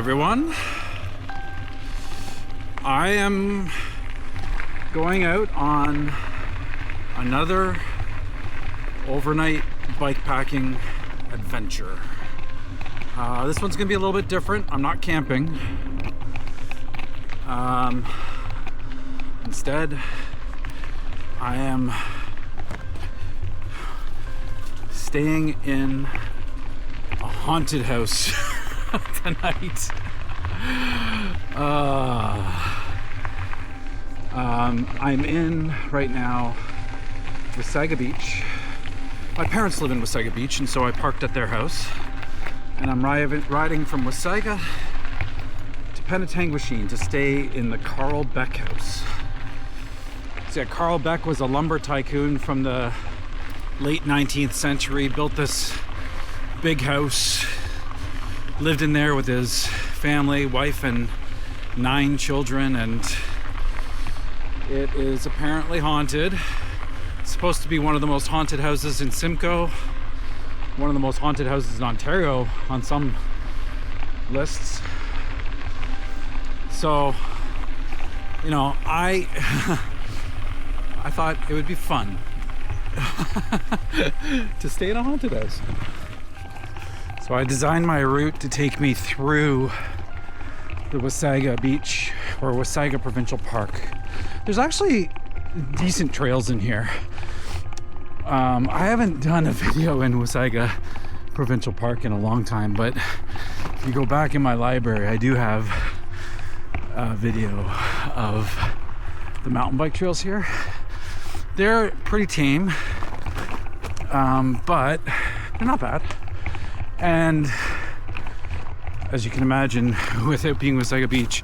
everyone. I am going out on another overnight bikepacking adventure. This one's gonna be a little bit different. I'm not camping. Instead, I am staying in a haunted house tonight. I'm in right now Wasaga Beach. My parents live in Wasaga Beach, and so I parked at their house, and I'm riding from Wasaga to Penetanguishene to stay in the Beck House. So yeah, Beck was a lumber tycoon from the late 19th century, built this big house, lived in there with his family, wife, and 9 children, and it is apparently haunted. It's supposed to be one of the most haunted houses in Simcoe, one of the most haunted houses in Ontario on some lists. So, you know, I thought it would be fun to stay in a haunted house. So I designed my route to take me through the Wasaga Beach or Wasaga Provincial Park. There's actually decent trails in here. I haven't done a video in Wasaga Provincial Park in a long time, but if you go back in my library, I do have a video of the mountain bike trails here. They're pretty tame, but they're not bad. And as you can imagine, without being Wasaga Beach,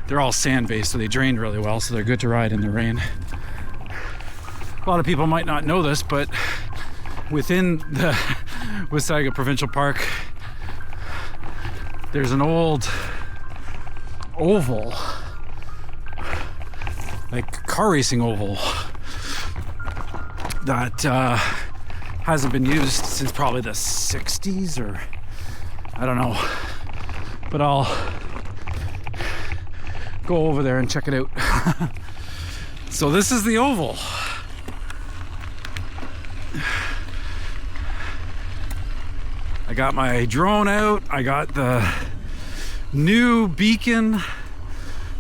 they're all sand-based, so they drain really well, so they're good to ride in the rain. A lot of people might not know this, but within the Wasaga Provincial Park, there's an old oval, like car racing oval, that hasn't been used since probably the 60s, or I don't know, but I'll go over there and check it out. So this is the oval. I got my drone out. I got the new beacon,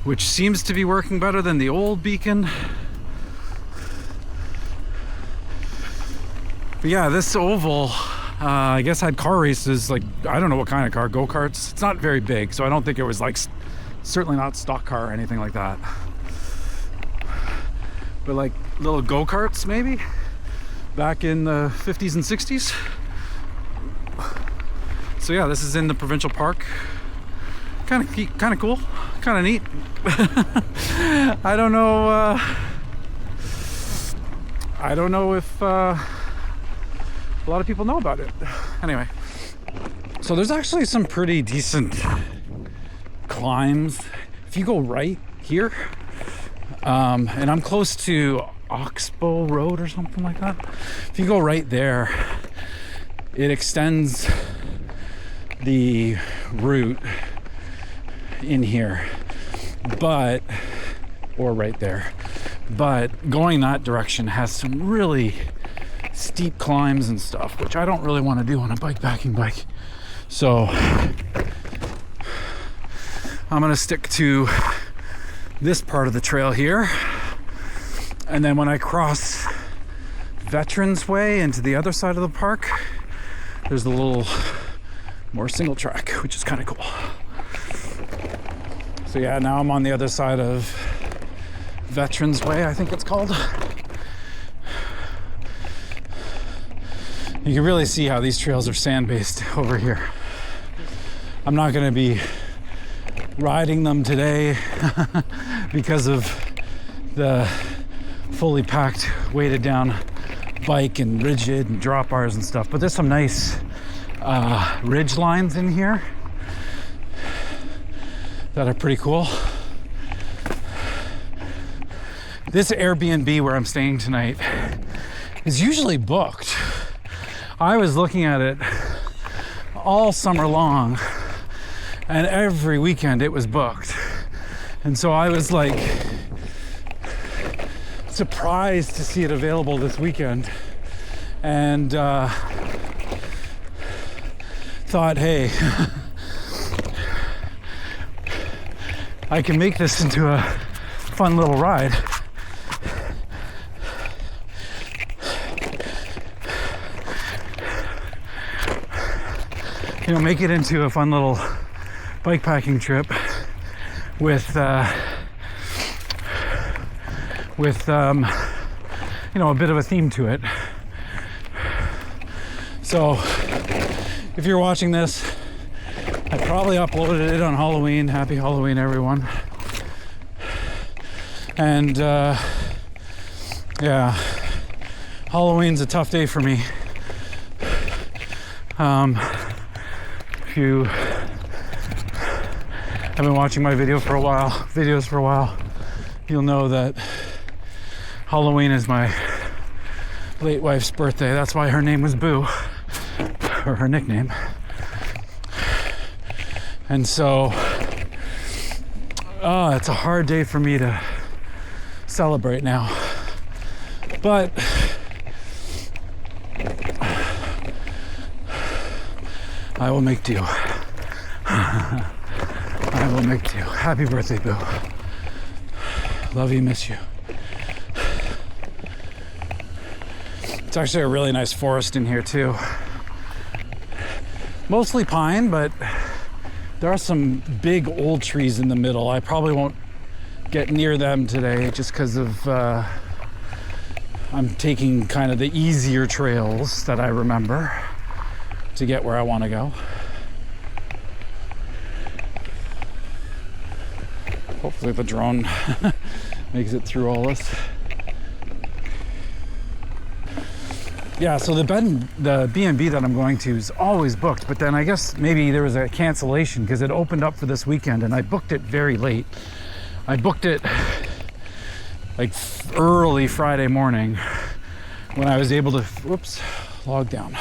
which seems to be working better than the old beacon. But yeah, this oval, I guess had car races, like, I don't know what kind of car, go-karts. It's not very big, so I don't think it was like, certainly not stock car or anything like that. But like little go-karts maybe, back in the 50s and 60s. So yeah, this is in the provincial park. Kind of cool, kind of neat. I don't know if a lot of people know about it. Anyway, so there's actually some pretty decent climbs if you go right here, and I'm close to Oxbow Road or something like that. If you go right there, it extends the route in here, or right there, but going that direction has some really steep climbs and stuff, which I don't really want to do on a bikepacking bike. So I'm gonna stick to this part of the trail here, and then when I cross Veterans Way into the other side of the park, there's a little more single track, which is kind of cool. So yeah, now I'm on the other side of Veterans Way, I think it's called. You can really see how these trails are sand-based over here. I'm not gonna be riding them today because of the fully packed, weighted down bike and rigid and drop bars and stuff, but there's some nice ridge lines in here that are pretty cool. This Airbnb where I'm staying tonight is usually booked. I was looking at it all summer long and every weekend it was booked. And so I was like surprised to see it available this weekend, and thought, hey, I can make this into a fun little ride. You know, make it into a fun little bikepacking trip with you know, a bit of a theme to it. So if you're watching this, I probably uploaded it on Halloween. Happy Halloween, everyone. And yeah, Halloween's a tough day for me. If you have been watching my videos for a while, you'll know that Halloween is my late wife's birthday. That's why her name was Boo, or her nickname. And so it's a hard day for me to celebrate now, but I will make do. I will make do. Happy birthday, Boo. Love you, miss you. It's actually a really nice forest in here too. Mostly pine, but there are some big old trees in the middle. I probably won't get near them today just because of I'm taking kind of the easier trails that I remember to get where I want to go. Hopefully the drone makes it through all this. Yeah, so the B&B that I'm going to is always booked, but then I guess maybe there was a cancellation because it opened up for this weekend and I booked it very late. I booked it like early Friday morning when I was able to, log down.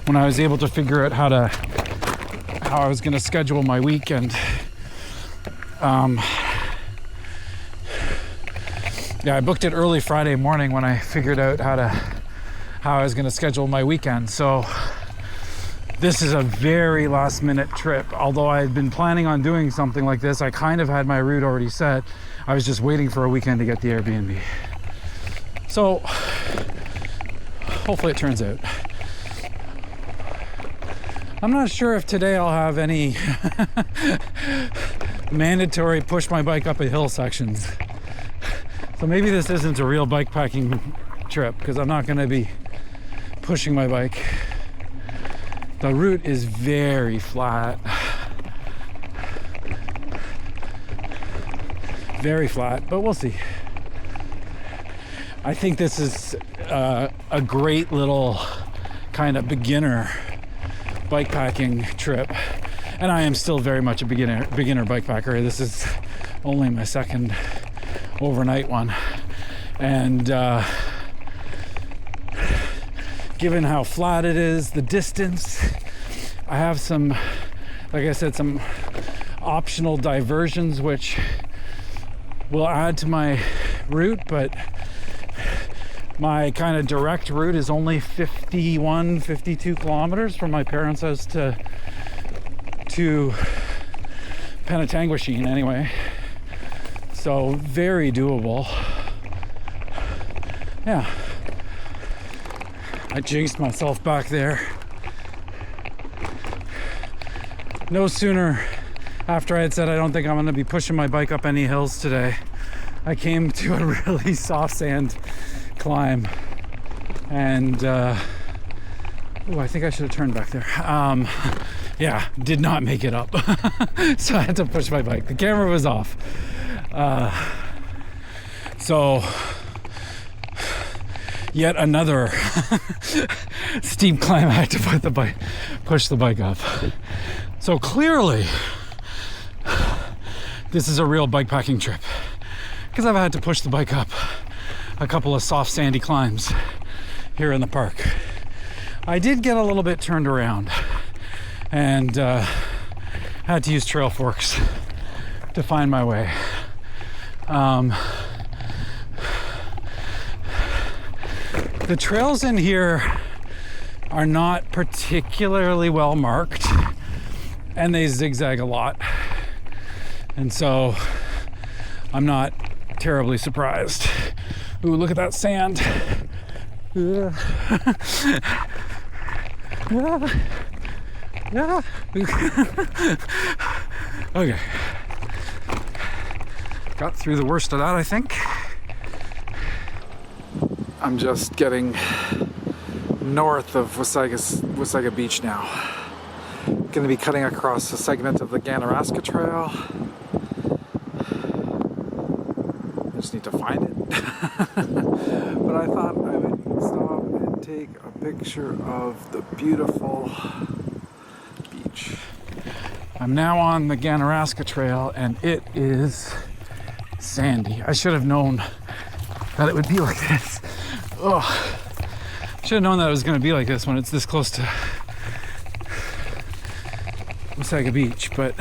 When I was able to figure out how I was going to schedule my weekend. Yeah, I booked it early Friday morning when I figured out how I was going to schedule my weekend. So this is a very last minute trip. Although I had been planning on doing something like this, I kind of had my route already set. I was just waiting for a weekend to get the Airbnb. So hopefully it turns out. I'm not sure if today I'll have any mandatory push my bike up a hill sections. So maybe this isn't a real bikepacking trip because I'm not going to be pushing my bike. The route is very flat. Very flat, but we'll see. I think this is a great little kind of beginner bikepacking trip. And I am still very much a beginner bikepacker. This is only my second overnight one. And given how flat it is, the distance, I have some, like I said, some optional diversions which will add to my route, but my kind of direct route is only 52 kilometers from my parents' house to Penetanguishene anyway. So very doable. Yeah. I jinxed myself back there. No sooner after I had said I don't think I'm going to be pushing my bike up any hills today, I came to a really soft sand climb, and I think I should have turned back there. Yeah, did not make it up. So I had to push my bike. The camera was off. So yet another steep climb. I had to push the bike up. So clearly this is a real bikepacking trip because I've had to push the bike up a couple of soft sandy climbs here in the park. I did get a little bit turned around, and had to use trail forks to find my way. The trails in here are not particularly well marked, and they zigzag a lot. And so I'm not terribly surprised. Ooh, look at that sand. Yeah. Yeah. Okay. Got through the worst of that, I think. I'm just getting north of Wasaga Beach now. Going to be cutting across a segment of the Ganaraska Trail. I just need to find it. But I thought I would stop and take a picture of the beautiful beach. I'm now on the Ganaraska Trail and it is sandy. I should have known that it would be like this. Oh, I should have known that it was going to be like this when it's this close to Wasaga Beach. But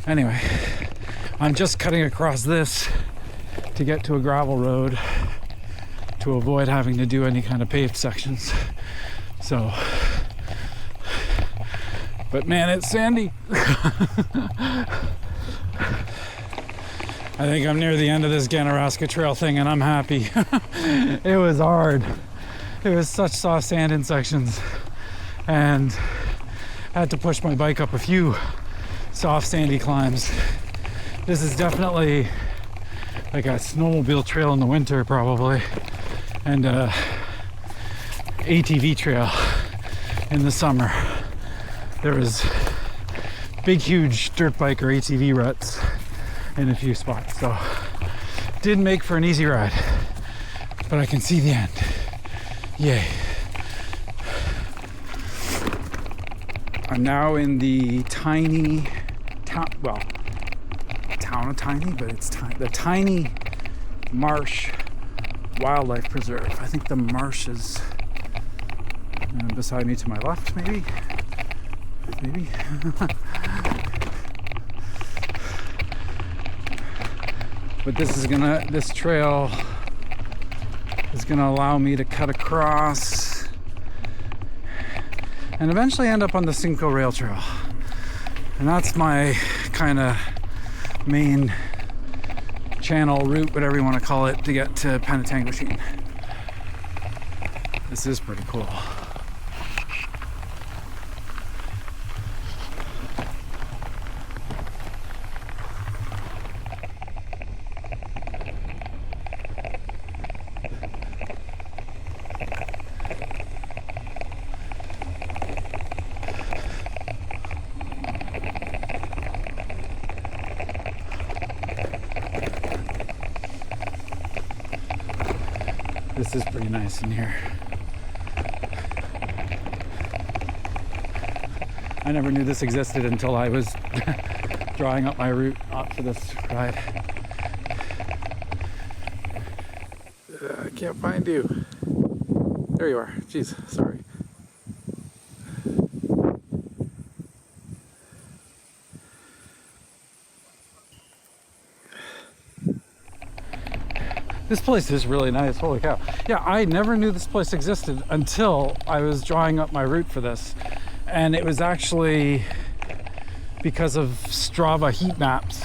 anyway, I'm just cutting across this to get to a gravel road to avoid having to do any kind of paved sections. So, but man, it's sandy. I think I'm near the end of this Ganaraska Trail thing and I'm happy. It was hard. It was such soft sand in sections and I had to push my bike up a few soft sandy climbs. This is definitely like a snowmobile trail in the winter probably, and a ATV trail in the summer. There was big huge dirt bike or ATV ruts in a few spots, so didn't make for an easy ride, but I can see the end. Yay. I'm now in the tiny town, well, town of Tiny, but it's the Tiny Marsh Wildlife Preserve. I think the marsh is beside me to my left, maybe. But this trail is gonna allow me to cut across and eventually end up on the Simcoe Rail Trail. And that's my kind of main channel route, whatever you want to call it, to get to Penetanguishene. This is pretty cool. This is pretty nice in here. I never knew this existed until I was drawing up my route up for this ride. I can't find you. There you are. Jeez, sorry. This place is really nice, holy cow. Yeah, I never knew this place existed until I was drawing up my route for this. And it was actually because of Strava heat maps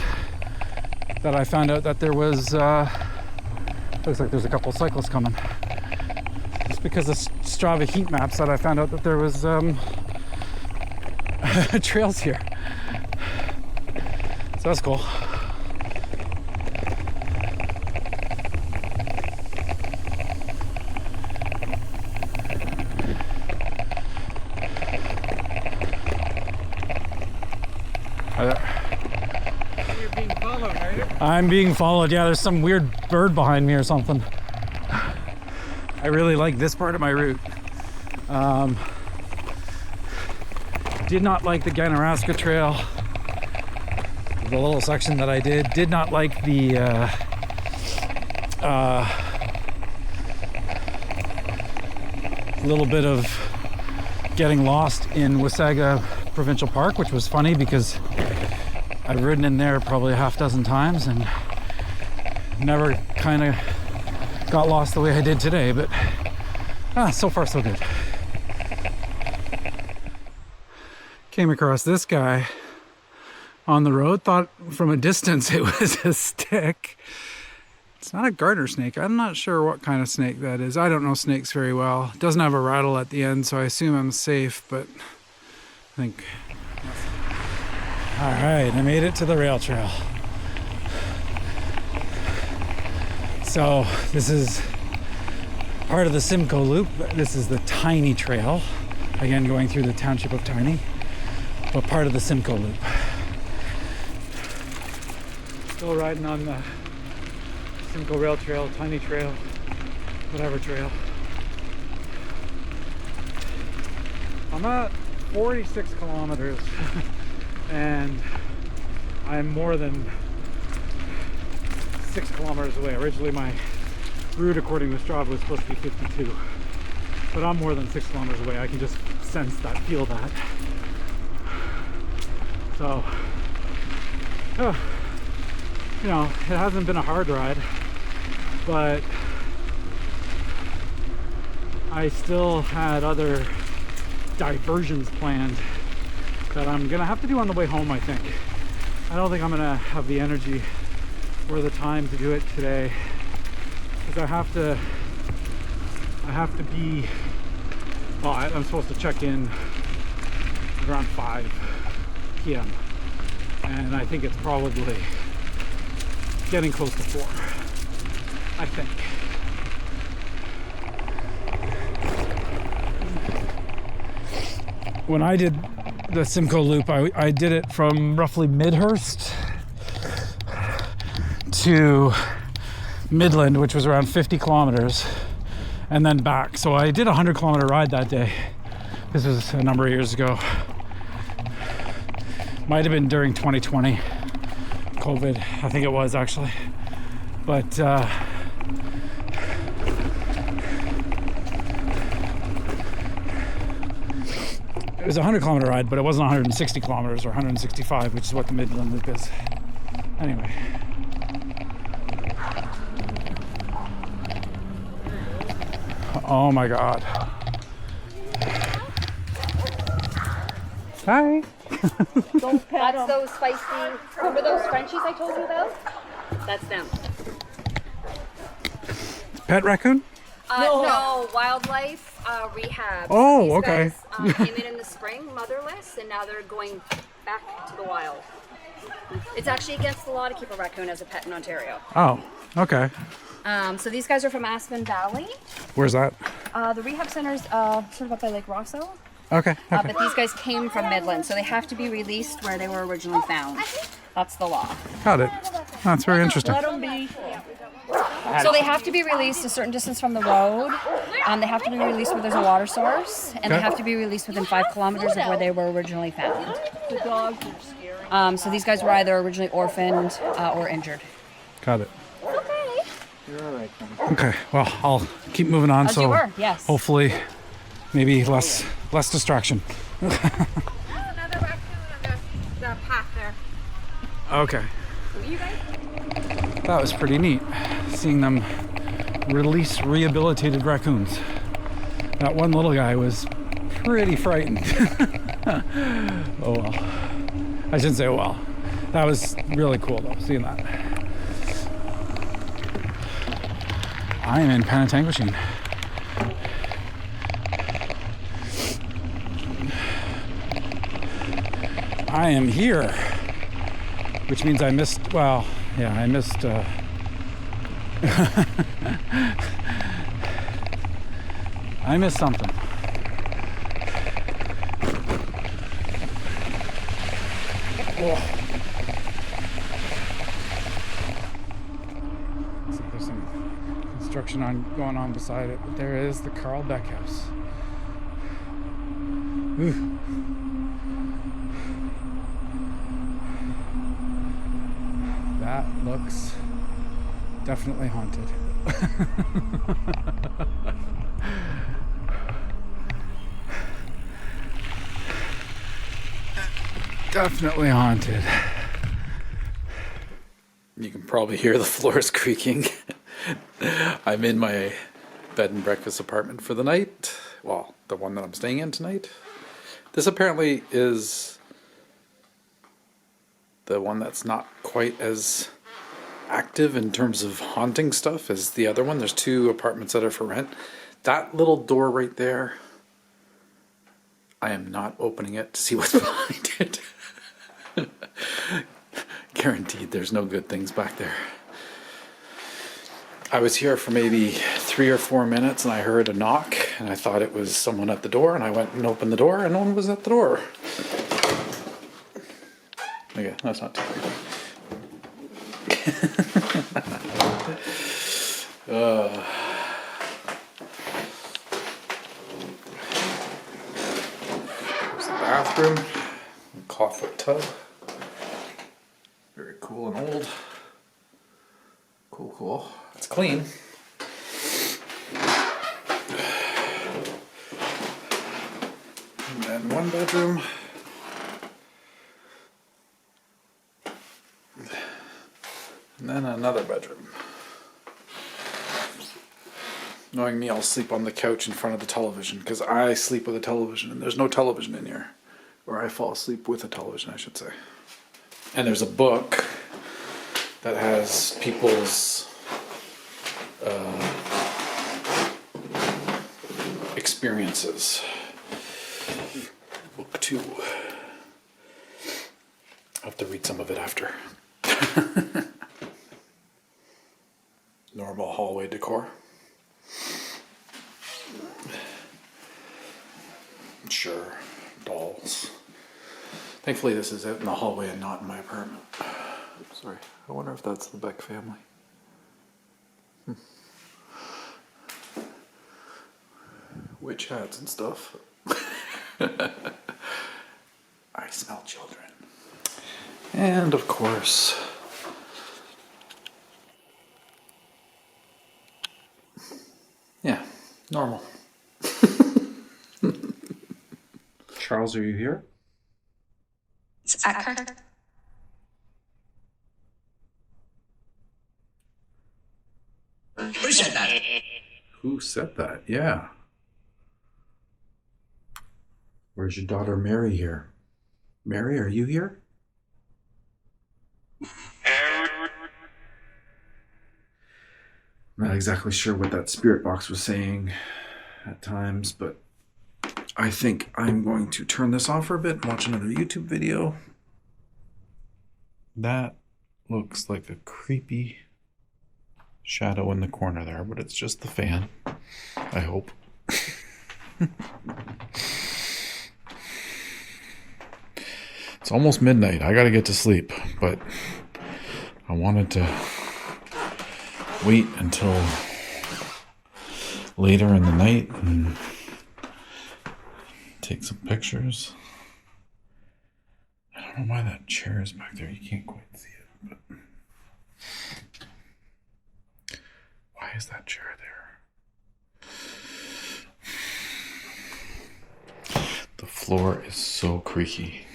that I found out that there was, looks like there's a couple cyclists coming. It's because of Strava heat maps that I found out that there was trails here. So that's cool. You're being followed, are you? I'm being followed. Yeah, there's some weird bird behind me or something. I really like this part of my route. Did not like the Ganaraska Trail, the little section that I did. Did not like the little bit of getting lost in Wasaga provincial park, which was funny because I've ridden in there probably a half dozen times and never kind of got lost the way I did today, but so far so good. Came across this guy on the road, thought from a distance it was a stick. It's not a garter snake. I'm not sure what kind of snake that is. I don't know snakes very well. It doesn't have a rattle at the end, so I assume I'm safe, but I think... All right, I made it to the rail trail. So this is part of the Simcoe Loop. This is the Tiny Trail. Again, going through the township of Tiny, but part of the Simcoe Loop. Still riding on the Simcoe Rail Trail, Tiny Trail, whatever trail. I'm at 46 kilometers and I'm more than 6 kilometers away. Originally my route according to Strava was supposed to be 52, but I'm more than 6 kilometers away. I can just sense that, feel that. So, you know, it hasn't been a hard ride, but I still had other diversions planned that I'm gonna have to do on the way home, I think. I don't think I'm gonna have the energy or the time to do it today, because I have to be, well, I'm supposed to check in around 5 p.m. and I think it's probably getting close to 4, I think. When I did the Simcoe Loop, I did it from roughly Midhurst to Midland, which was around 50 kilometers, and then back. So I did a 100-kilometer ride that day. This was a number of years ago. Might have been during 2020. COVID, I think it was actually, but it was a 100-kilometer ride, but it wasn't 160 kilometers or 165, which is what the Midland Loop is. Anyway. Oh my God. Hi. That's those spicy, remember those Frenchies I told you about? That's them. Pet raccoon? No, wildlife rehab. Oh, These okay. Guys, came in the spring, motherless, and now they're going back to the wild. It's actually against the law to keep a raccoon as a pet in Ontario. Oh, okay. So these guys are from Aspen Valley. Where's that? The rehab center's sort of up by Lake Rosso. Okay. But these guys came from Midland, so they have to be released where they were originally found. That's the law. Got it. That's very interesting. Let them be. So they have to be released a certain distance from the road. They have to be released where there's a water source, and they have to be released within 5 kilometers of where they were originally found. The dogs are scary. So these guys were either originally orphaned or injured. Got it. Okay. You're all right, then. Okay. Well, I'll keep moving on. As So you were, yes. hopefully, maybe less distraction. There's another raccoon on the path there. Okay. You guys? That was pretty neat, seeing them release rehabilitated raccoons. That one little guy was pretty frightened. Oh well. I shouldn't say oh well. That was really cool though, seeing that. I am in Penetanguishene. I am here, which means I missed, well, yeah, I missed, I missed something. Oh. Looks like there's some construction going on beside it, but there is the Beck House. Ooh. That looks definitely haunted. Definitely haunted. You can probably hear the floors creaking. I'm in my bed and breakfast apartment for the night. Well, the one that I'm staying in tonight. This apparently is the one that's not quite as active in terms of haunting stuff as the other one. There's 2 apartments that are for rent. That little door right there, I am not opening it to see what's behind it. Guaranteed there's no good things back there. I was here for maybe 3 or 4 minutes and I heard a knock and I thought it was someone at the door, and I went and opened the door and no one was at the door. Okay, that's not too creepy. There's the bathroom, clawfoot tub. Very cool and old. Cool, cool. It's clean. And then 1 bedroom. And then another bedroom. Knowing me, I'll sleep on the couch in front of the television because I sleep with a television and there's no television in here. Or I fall asleep with a television, I should say. And there's a book that has people's experiences. Book 2. I'll have to read some of it after. Normal hallway decor. Sure, dolls. Thankfully this is out in the hallway and not in my apartment. Sorry, I wonder if that's the Beck family. Witch hats and stuff. I smell children. And of course, yeah, normal. Charles, are you here? It's Eckhart. Who said that? Who said that? Yeah. Where's your daughter Mary here? Mary, are you here? Not exactly sure what that spirit box was saying at times, but I think I'm going to turn this off for a bit and watch another YouTube video. That looks like a creepy shadow in the corner there, but it's just the fan, I hope. It's almost midnight. I gotta get to sleep, but I wanted to wait until later in the night and take some pictures. I don't know why that chair is back there. You can't quite see it, but why is that chair there? The floor is so creaky.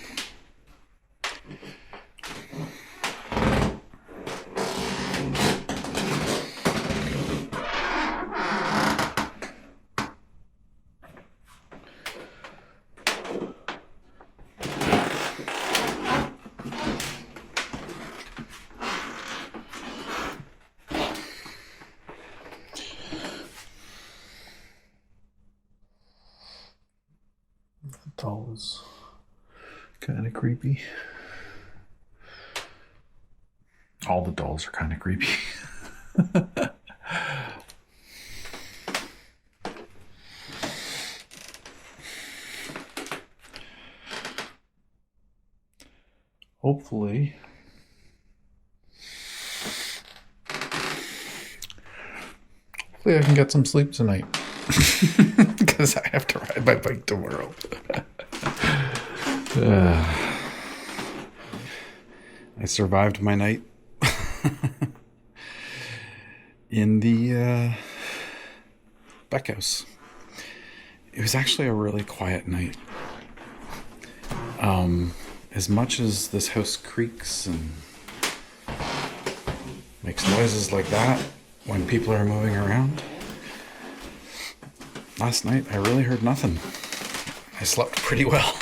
Doll is kind of creepy. All the dolls are kind of creepy. Hopefully I can get some sleep tonight. Because I have to ride my bike tomorrow. I survived my night in the Beck House. It was actually a really quiet night. as much as this house creaks and makes noises like that when people are moving around, last night I really heard nothing. I slept pretty well.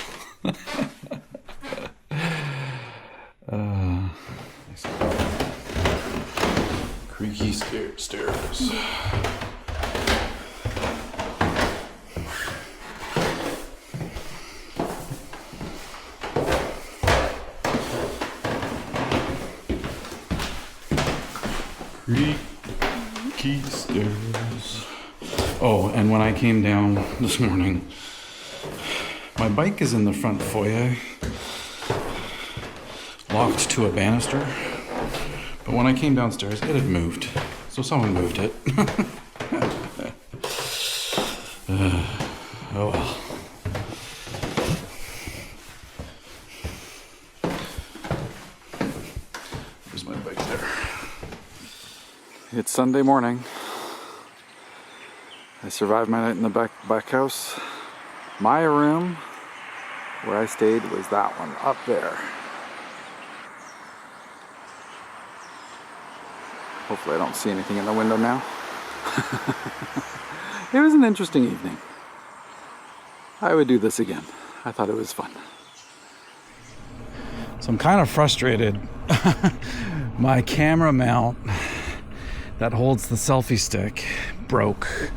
Creaky stairs. Creaky stairs. Oh, and when I came down this morning, my bike is in the front foyer, locked to a banister. But when I came downstairs, it had moved. So someone moved it. Oh well. There's my bike there. It's Sunday morning. I survived my night in the Beck House. My room, where I stayed, was that one up there. Hopefully I don't see anything in the window now. It was an interesting evening. I would do this again. I thought it was fun. So I'm kind of frustrated. My camera mount that holds the selfie stick broke.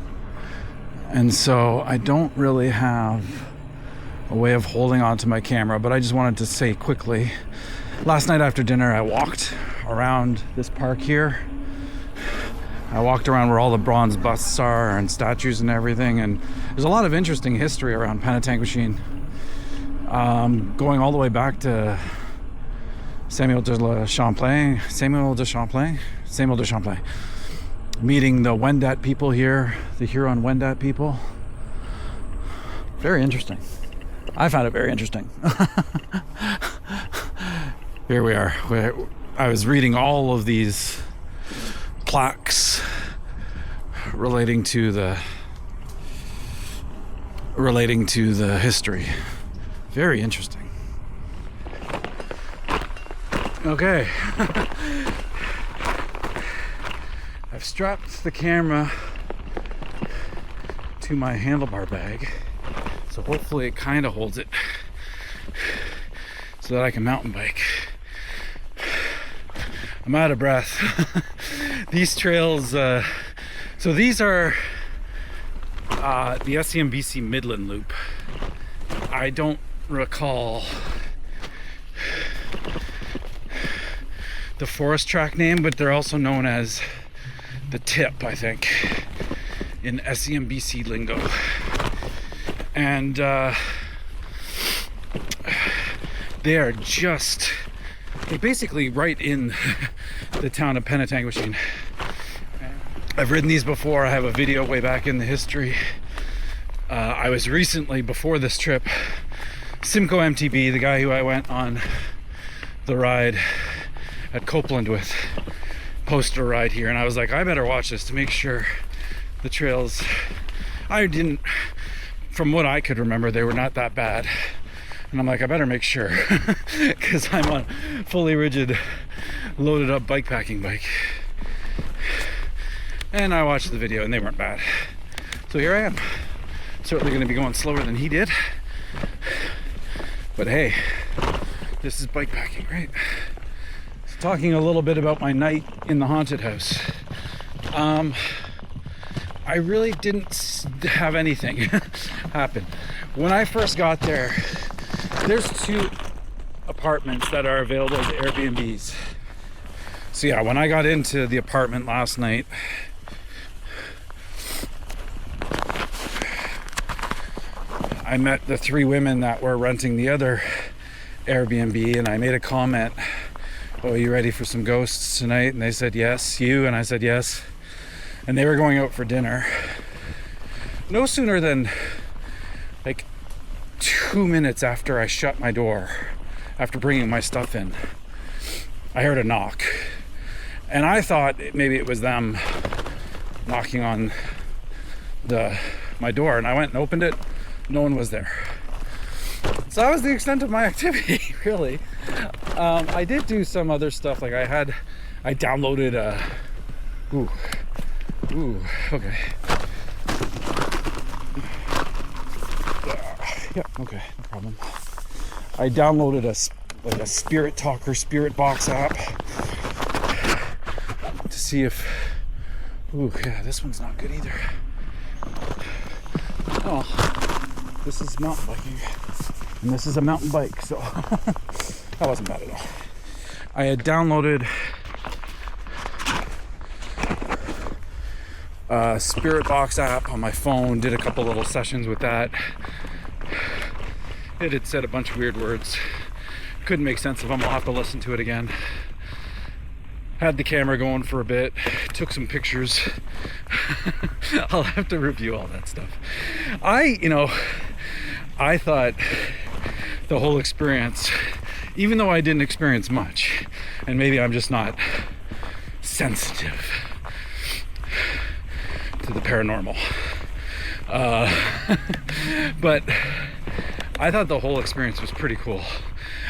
And so I don't really have a way of holding onto my camera, but I just wanted to say quickly, last night after dinner I walked around this park here. I walked around where all the bronze busts are and statues and everything, and there's a lot of interesting history around Penetanguishene, going all the way back to Samuel de Champlain, meeting the Wendat people here, the Huron Wendat people. Very interesting. I found it very interesting. Here we are. I was reading all of these plaques relating to the history. Very interesting. Okay. I've strapped the camera to my handlebar bag, so hopefully it kind of holds it so that I can mountain bike. I'm out of breath. These trails, so these are the SCMBC Midland Loop. I don't recall the forest track name, but they're also known as the Tip, I think, in SCMBC lingo. And they're basically right in the town of Penetanguishene. I've ridden these before. I have a video way back in the history. I was recently, before this trip, Simcoe MTB, the guy who I went on the ride at Copeland with, posted a ride here, and I was like, I better watch this to make sure the trails, from what I could remember, they were not that bad. And I'm like, I better make sure, because I'm on fully rigid, loaded up bikepacking bike. And I watched the video and they weren't bad. So here I am. Certainly going to be going slower than he did. But hey, this is bikepacking, right? So talking a little bit about my night in the haunted house. I really didn't have anything happen. When I first got there, there's 2 apartments that are available as Airbnbs. So yeah, when I got into the apartment last night, I met the 3 women that were renting the other Airbnb, and I made a comment, oh, are you ready for some ghosts tonight? And they said, yes. You? And I said, yes. And they were going out for dinner. No sooner than like 2 minutes after I shut my door, after bringing my stuff in, I heard a knock. And I thought maybe it was them knocking on my door, and I went and opened it. No one was there. So that was the extent of my activity, really. I did do some other stuff. Like I downloaded okay. Yeah, okay, no problem. I downloaded a Spirit Talker, Spirit Box app to see if. Ooh, yeah, this one's not good either. Oh, this is mountain biking, and this is a mountain bike, so that wasn't bad at all. I had downloaded a Spirit Box app on my phone, did a couple little sessions with that. It had said a bunch of weird words. Couldn't make sense of them. I'll have to listen to it again. Had the camera going for a bit, took some pictures. I'll have to review all that stuff. I thought the whole experience, even though I didn't experience much, and maybe I'm just not sensitive to the paranormal, but I thought the whole experience was pretty cool.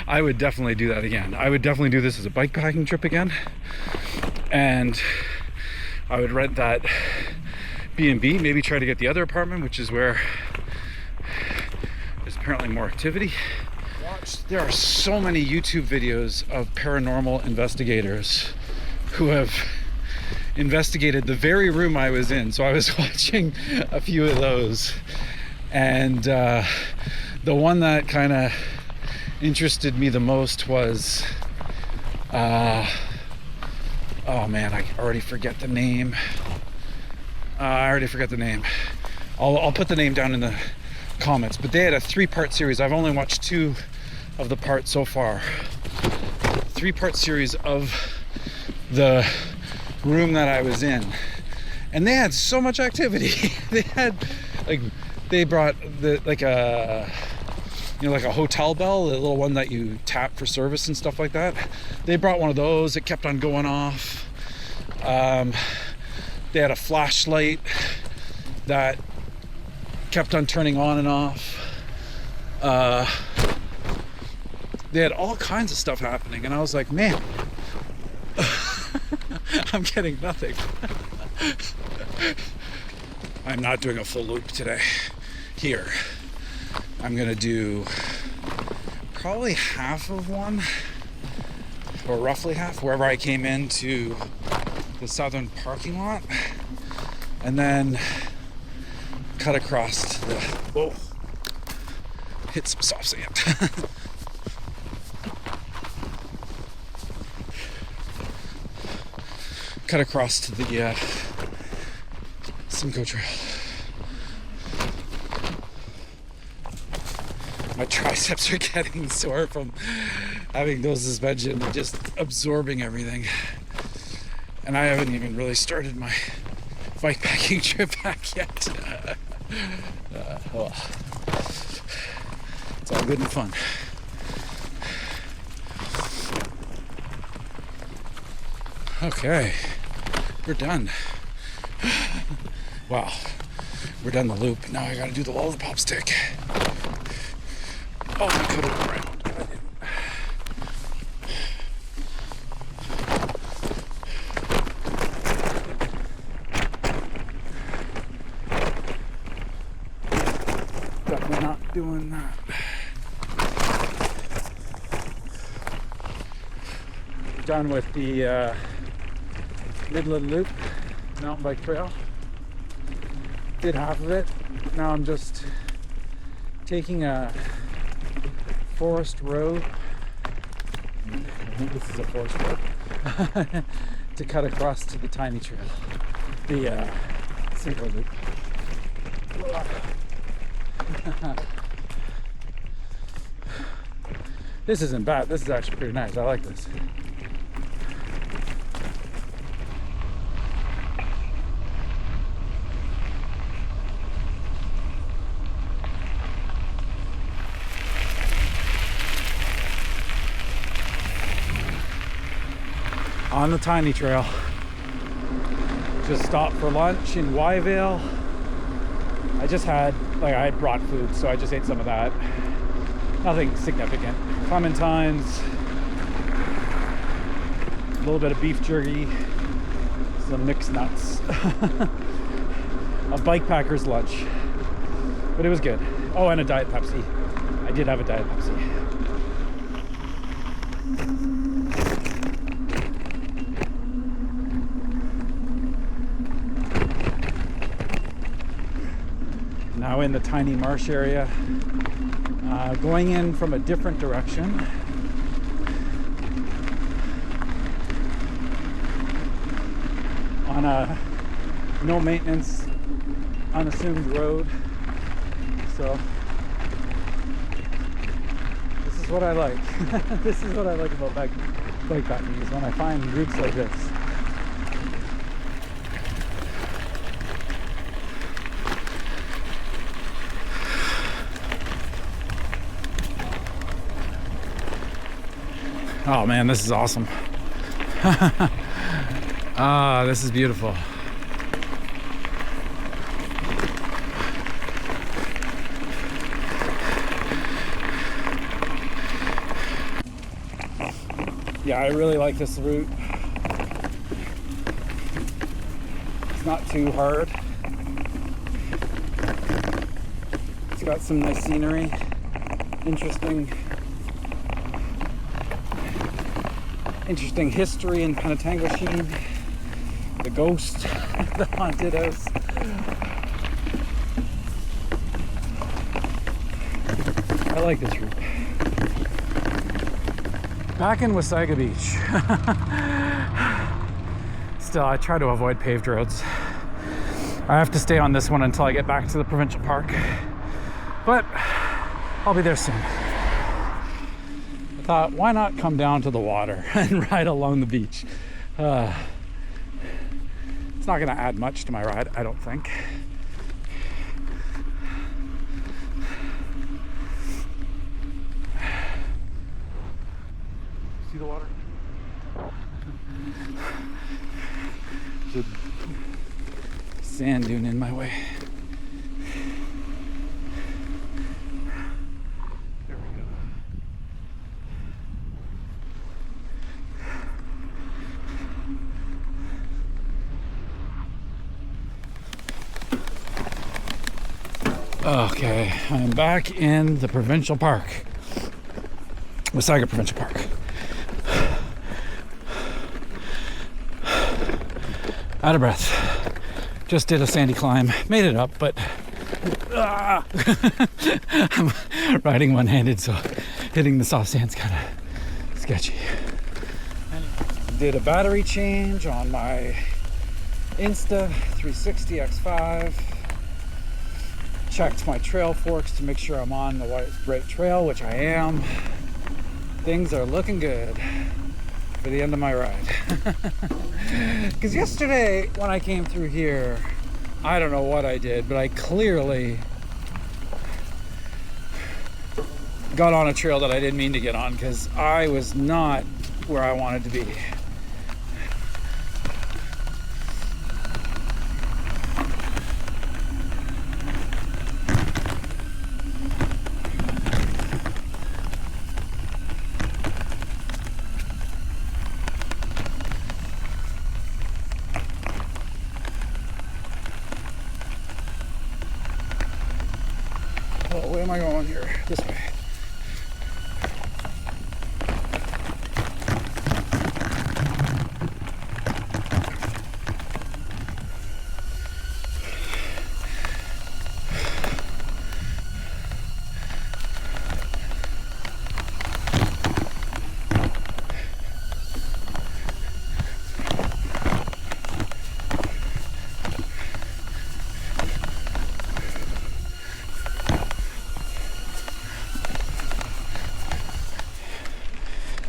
I would definitely do that again. I would definitely do this as a bikepacking trip again. And I would rent that B&B, maybe try to get the other apartment, which is where there's apparently more activity. There are so many YouTube videos of paranormal investigators who have investigated the very room I was in. So I was watching a few of those. And the one that kind of interested me the most was oh man, I already forget the name. I'll put the name down in the comments, but they had a 3-part series. I've only watched 2 of the parts so far. 3-part series of the room that I was in, and they had so much activity. They brought like a hotel bell, the little one that you tap for service and stuff like that. They brought one of those. It kept on going off. They had a flashlight that kept on turning on and off. They had all kinds of stuff happening, and I was like, man, I'm getting nothing. I'm not doing a full loop today. Here, I'm gonna do probably half of one, or roughly half, wherever I came into the southern parking lot, and then cut across to the, whoa, hit some soft sand. Cut across to the Simcoe Trail. My triceps are getting sore from having no suspension and just absorbing everything. And I haven't even really started my bikepacking trip back yet. It's all good and fun. Okay, we're done. Wow, we're done the loop. Now I gotta do the lollipop stick. Oh, I could have around, but I didn't. Definitely not doing that. Done with the Midland Loop mountain bike trail. Did half of it. Now I'm just taking a forest road. I think this is a forest road to cut across to the tiny trail, the Simcoe Loop. This isn't bad. This is actually pretty nice. I like this. On the tiny trail. Just stopped for lunch in Wyvale. I just had, I had brought food, so I just ate some of that. Nothing significant. clementines, a little bit of beef jerky, some mixed nuts. A bikepacker's lunch, but it was good. Oh, and a Diet Pepsi. I did have a Diet Pepsi. Now in the tiny marsh area, going in from a different direction. On a no maintenance, unassumed road. So this is what I like. This is what I like about bikepacking, is when I find routes like this. Oh man, this is awesome. Ah, this is beautiful. Yeah, I really like this route. It's not too hard. It's got some nice scenery, interesting history in Penetanguishene, the ghost, the haunted house. I like this route. Back in Wasaga Beach. Still, I try to avoid paved roads. I have to stay on this one until I get back to the provincial park, but I'll be there soon. I thought, why not come down to the water and ride along the beach? It's not going to add much to my ride, I don't think. See the water? There's a sand dune in my way. There we go. Okay, I'm back in the provincial park. Wasaga Provincial Park. Out of breath. Just did a sandy climb. Made it up, but I'm riding one-handed, so hitting the soft sand's kind of sketchy. Did a battery change on my Insta 360 X5. Checked my trail forks to make sure I'm on the right trail, which I am. Things are looking good for the end of my ride. Because yesterday when I came through here, I don't know what I did, but I clearly got on a trail that I didn't mean to get on, because I was not where I wanted to be. Oh, where am I going here? This way.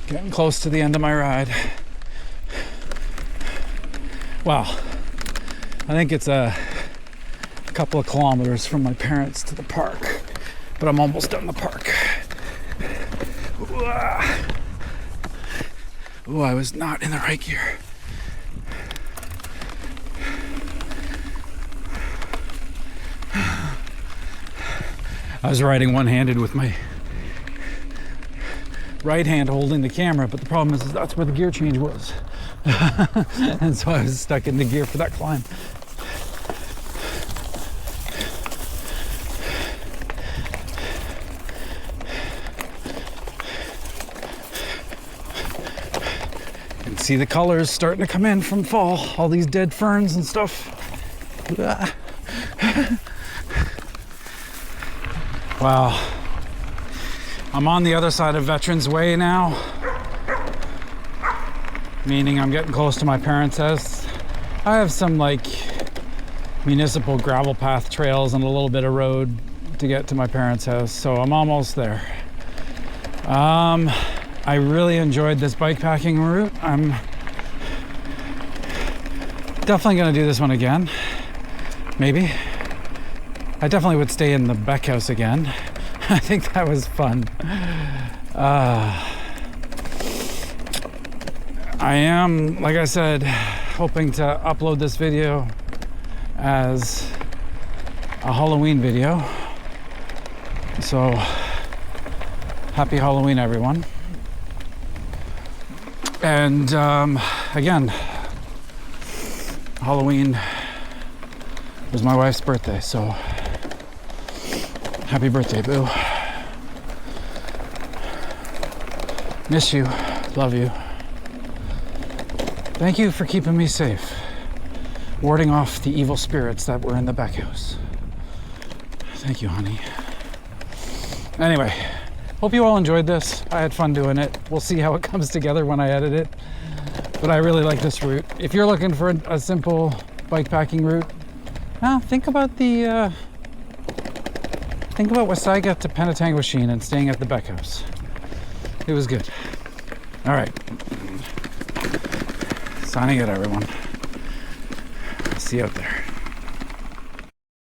Getting close to the end of my ride. Wow. I think it's a couple of kilometers from my parents to the park, but I'm almost done the park. Ooh, I was not in the right gear. I was riding one-handed with my right hand holding the camera, but the problem is that's where the gear change was. And so I was stuck in the gear for that climb. You can see the colors starting to come in from fall, all these dead ferns and stuff. Wow. I'm on the other side of Veterans Way now, meaning I'm getting close to my parents' house. I have some like municipal gravel path trails and a little bit of road to get to my parents' house, so I'm almost there. I really enjoyed this bikepacking route. I'm definitely gonna do this one again, maybe. I definitely would stay in the Beck House again. I think that was fun. I am, like I said, hoping to upload this video as a Halloween video. So, happy Halloween, everyone. And again, Halloween was my wife's birthday, so happy birthday, boo. Miss you, love you. Thank you for keeping me safe, warding off the evil spirits that were in the Beck House. Thank you, honey. Anyway, hope you all enjoyed this. I had fun doing it. We'll see how it comes together when I edit it. But I really like this route. If you're looking for a simple bikepacking route, think about Wasaga to Penetanguishene and staying at the Beck House. It was good. All right. Signing it, everyone. See you out there.